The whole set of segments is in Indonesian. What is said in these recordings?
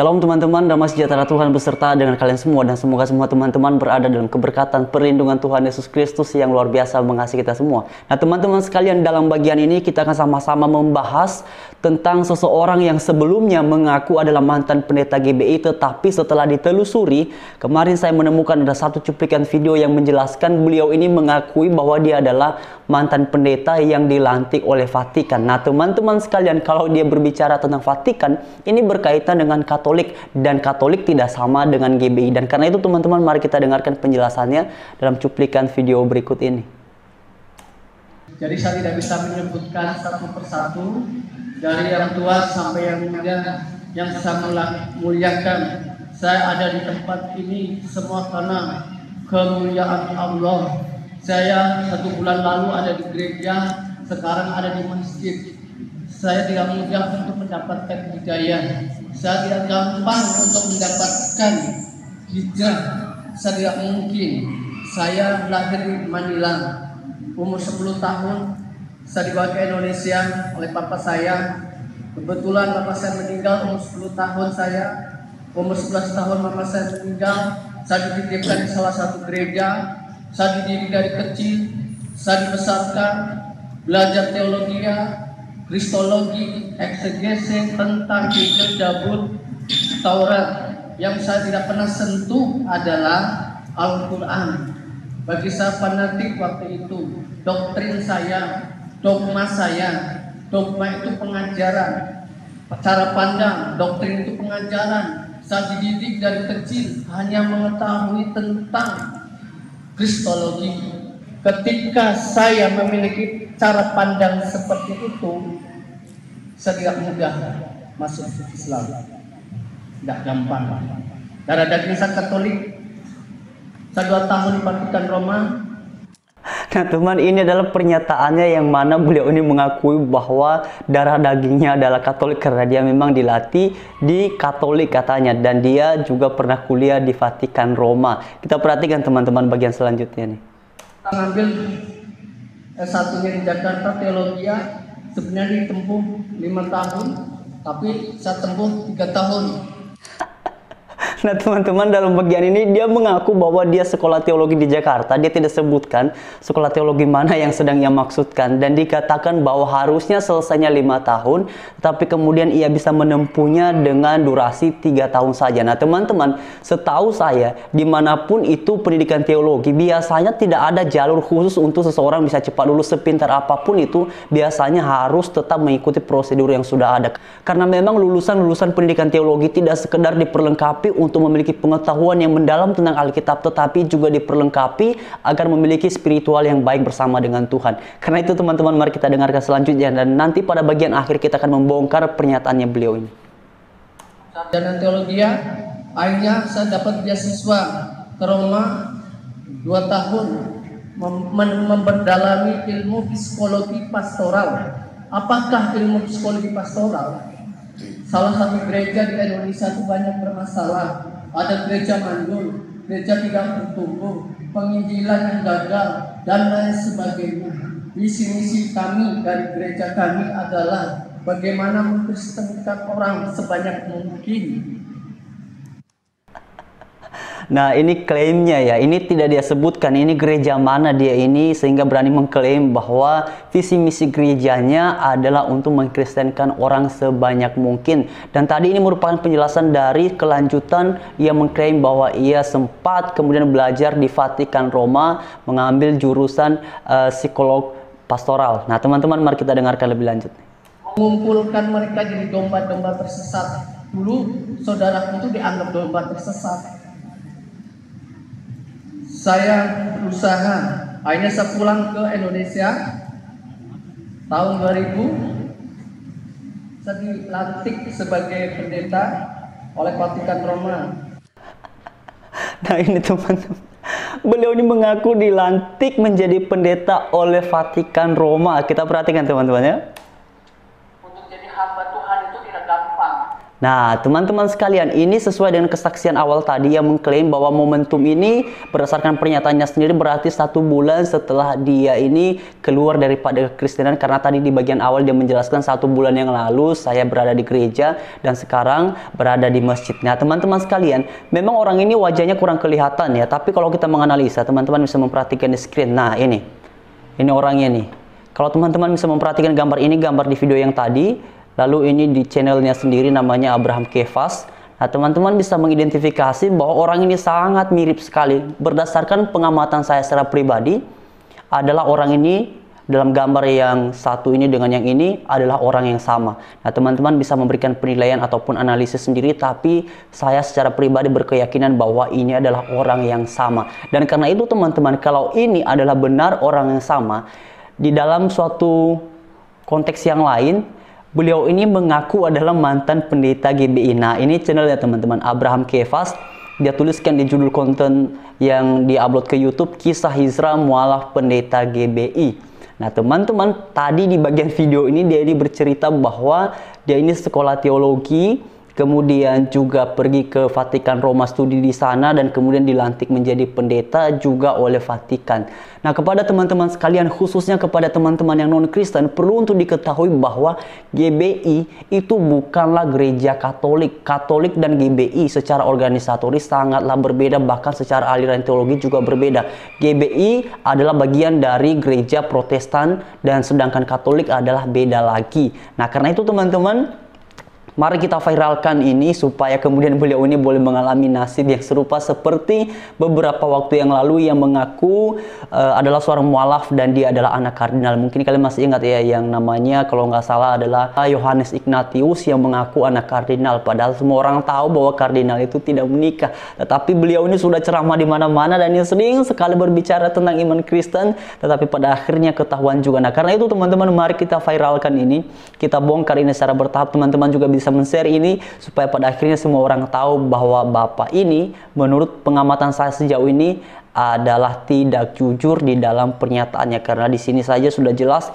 Shalom teman-teman, damai sejahtera Tuhan beserta dengan kalian semua, dan semoga semua teman-teman berada dalam keberkatan perlindungan Tuhan Yesus Kristus yang luar biasa mengasihi kita semua. Nah teman-teman sekalian, dalam bagian ini kita akan sama-sama membahas tentang seseorang yang sebelumnya mengaku adalah mantan pendeta GBI, tetapi setelah ditelusuri, kemarin saya menemukan ada satu cuplikan video yang menjelaskan beliau ini mengakui bahwa dia adalah mantan pendeta yang dilantik oleh Vatikan. Nah teman-teman sekalian, kalau dia berbicara tentang Vatikan, ini berkaitan dengan Katolik, dan Katolik tidak sama dengan GBI. Dan karena itu teman-teman, mari kita dengarkan penjelasannya dalam cuplikan video berikut ini. Jadi saya tidak bisa menyebutkan satu persatu dari yang tua sampai yang muda yang saya muliakan. Saya ada di tempat ini semua karena kemuliaan Allah. Saya 1 bulan lalu ada di gereja, sekarang ada di masjid. Saya tidak mudah untuk mendapatkan hidayah. Saya tidak gampang untuk mendapatkan hijrah. Saya tidak mungkin. Saya lahir di Manila, umur 10 tahun. Saya dibawa ke Indonesia oleh papa saya. Kebetulan papa saya meninggal umur 10 tahun saya. Umur 11 tahun mama saya meninggal. Saya dititipkan di salah satu gereja. Saya dididik dari kecil. Saya dibesarkan belajar teologi, kristologi, eksegese tentang Injil, Zabur, Taurat. Yang saya tidak pernah sentuh adalah Al-Quran. Bagi saya fanatik waktu itu. Doktrin saya, dogma saya. Dogma itu pengajaran, cara pandang. Doktrin itu pengajaran. Saya dididik dari kecil hanya mengetahui tentang kristologi. Ketika saya memiliki cara pandang seperti itu, saya tidak mudah masuk Islam. Tidak gampang. Darah daging saya Katolik. Saya 2 tahun di Vatikan Roma. Nah teman, ini adalah pernyataannya yang mana beliau ini mengakui bahwa darah dagingnya adalah Katolik karena dia memang dilatih di Katolik katanya, dan dia juga pernah kuliah di Vatikan Roma. Kita perhatikan teman-teman bagian selanjutnya nih. Saya ngambil S1-nya di Jakarta, teologi. Sebenarnya ditempuh 5 tahun, tapi saya tempuh 3 tahun. Nah teman-teman, dalam bagian ini dia mengaku bahwa dia sekolah teologi di Jakarta. Dia tidak sebutkan sekolah teologi mana yang sedang ia maksudkan, dan dikatakan bahwa harusnya selesainya 5 tahun, tapi kemudian ia bisa menempuhnya dengan durasi 3 tahun saja. Nah teman-teman, setahu saya dimanapun itu pendidikan teologi, biasanya tidak ada jalur khusus untuk seseorang bisa cepat lulus. Sepintar apapun itu, biasanya harus tetap mengikuti prosedur yang sudah ada. Karena memang lulusan-lulusan pendidikan teologi tidak sekedar diperlengkapi untuk memiliki pengetahuan yang mendalam tentang Alkitab, tetapi juga diperlengkapi agar memiliki spiritual yang baik bersama dengan Tuhan. Karena itu teman-teman, mari kita dengarkan selanjutnya, dan nanti pada bagian akhir kita akan membongkar pernyataannya beliau ini. Sarjana teologi, akhirnya saya dapat beasiswa ke Roma 2 tahun memperdalami ilmu psikologi pastoral. Apakah ilmu psikologi pastoral? Salah satu gereja di Indonesia itu banyak bermasalah. Ada gereja mandul, gereja tidak bertumbuh, penginjilan yang gagal, dan lain sebagainya. Misi-misi kami dari gereja kami adalah bagaimana mengkristenkan orang sebanyak mungkin. Nah ini klaimnya ya, ini tidak dia sebutkan ini gereja mana dia ini, sehingga berani mengklaim bahwa visi misi gerejanya adalah untuk mengkristenkan orang sebanyak mungkin. Dan tadi ini merupakan penjelasan dari kelanjutan. Ia mengklaim bahwa ia sempat kemudian belajar di Vatikan Roma, mengambil jurusan psikolog pastoral. Nah teman-teman, mari kita dengarkan lebih lanjut. Mengumpulkan mereka jadi domba-domba tersesat. Dulu saudaraku itu dianggap domba tersesat. Saya berusaha, akhirnya saya pulang ke Indonesia tahun 2000. Saya dilantik sebagai pendeta oleh Vatikan Roma. Nah ini teman-teman, beliau ini mengaku dilantik menjadi pendeta oleh Vatikan Roma. Kita perhatikan teman-teman ya. Untuk jadi hamba Tuhan itu tidak gampang. Nah, teman-teman sekalian, ini sesuai dengan kesaksian awal tadi yang mengklaim bahwa momentum ini berdasarkan pernyataannya sendiri berarti 1 bulan setelah dia ini keluar daripada kekristenan, karena tadi di bagian awal dia menjelaskan 1 bulan yang lalu saya berada di gereja dan sekarang berada di masjid. Nah, teman-teman sekalian, memang orang ini wajahnya kurang kelihatan ya, tapi kalau kita menganalisa, teman-teman bisa memperhatikan di screen. Nah, ini orangnya nih. Kalau teman-teman bisa memperhatikan gambar ini, gambar di video yang tadi. Lalu ini di channelnya sendiri namanya Abraham Kefas. Nah, teman-teman bisa mengidentifikasi bahwa orang ini sangat mirip sekali. Berdasarkan pengamatan saya secara pribadi, adalah orang ini dalam gambar yang satu ini dengan yang ini adalah orang yang sama. Nah, teman-teman bisa memberikan penilaian ataupun analisis sendiri, tapi saya secara pribadi berkeyakinan bahwa ini adalah orang yang sama. Dan karena itu teman-teman, kalau ini adalah benar orang yang sama, di dalam suatu konteks yang lain, beliau ini mengaku adalah mantan pendeta GBI. Nah, ini channelnya teman-teman, Abraham Kefas. Dia tuliskan di judul konten yang diupload ke YouTube, Kisah Hizra Mualaf Pendeta GBI. Nah, teman-teman, tadi di bagian video ini dia ini bercerita bahwa dia ini sekolah teologi, kemudian juga pergi ke Vatikan Roma studi di sana dan kemudian dilantik menjadi pendeta juga oleh Vatikan. Nah, kepada teman-teman sekalian, khususnya kepada teman-teman yang non-Kristen, perlu untuk diketahui bahwa GBI itu bukanlah gereja Katolik. Katolik dan GBI secara organisatoris sangatlah berbeda, bahkan secara aliran teologi juga berbeda. GBI adalah bagian dari gereja Protestan dan sedangkan Katolik adalah beda lagi. Nah, karena itu teman-teman, mari kita viralkan ini supaya kemudian beliau ini boleh mengalami nasib yang serupa seperti beberapa waktu yang lalu yang mengaku adalah seorang mualaf dan dia adalah anak kardinal. Mungkin kalian masih ingat ya, yang namanya kalau nggak salah adalah Yohanes Ignatius yang mengaku anak kardinal. Padahal semua orang tahu bahwa kardinal itu tidak menikah. Tetapi beliau ini sudah ceramah di mana-mana dan dia sering sekali berbicara tentang iman Kristen. Tetapi pada akhirnya ketahuan juga. Nah, karena itu teman-teman, mari kita viralkan ini. Kita bongkar ini secara bertahap. Teman-teman juga bisa men-share ini supaya pada akhirnya semua orang tahu bahwa bapak ini menurut pengamatan saya sejauh ini adalah tidak jujur di dalam pernyataannya, karena di sini saja sudah jelas.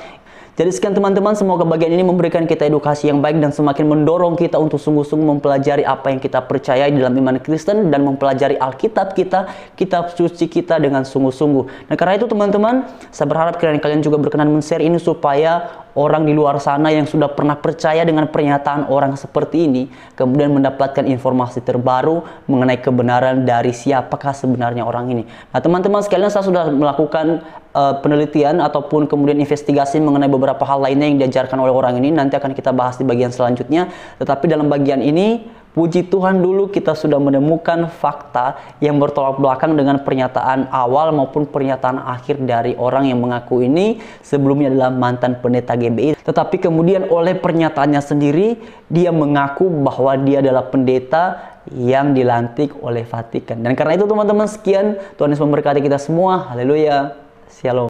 Jadi sekian teman-teman, semoga bagian ini memberikan kita edukasi yang baik dan semakin mendorong kita untuk sungguh-sungguh mempelajari apa yang kita percayai dalam iman Kristen dan mempelajari Alkitab kita, kitab suci kita dengan sungguh-sungguh. Nah, karena itu teman-teman, saya berharap kalian juga berkenan men-share ini supaya orang di luar sana yang sudah pernah percaya dengan pernyataan orang seperti ini kemudian mendapatkan informasi terbaru mengenai kebenaran dari siapakah sebenarnya orang ini. Nah, teman-teman sekalian, saya sudah melakukan penelitian ataupun kemudian investigasi mengenai beberapa hal lainnya yang diajarkan oleh orang ini. Nanti akan kita bahas di bagian selanjutnya. Tetapi dalam bagian ini, puji Tuhan dulu kita sudah menemukan fakta yang bertolak belakang dengan pernyataan awal maupun pernyataan akhir dari orang yang mengaku ini sebelumnya adalah mantan pendeta GBI. Tetapi kemudian oleh pernyataannya sendiri, dia mengaku bahwa dia adalah pendeta yang dilantik oleh Vatikan. Dan karena itu teman-teman, sekian. Tuhan Yesus memberkati kita semua. Haleluya. Shalom.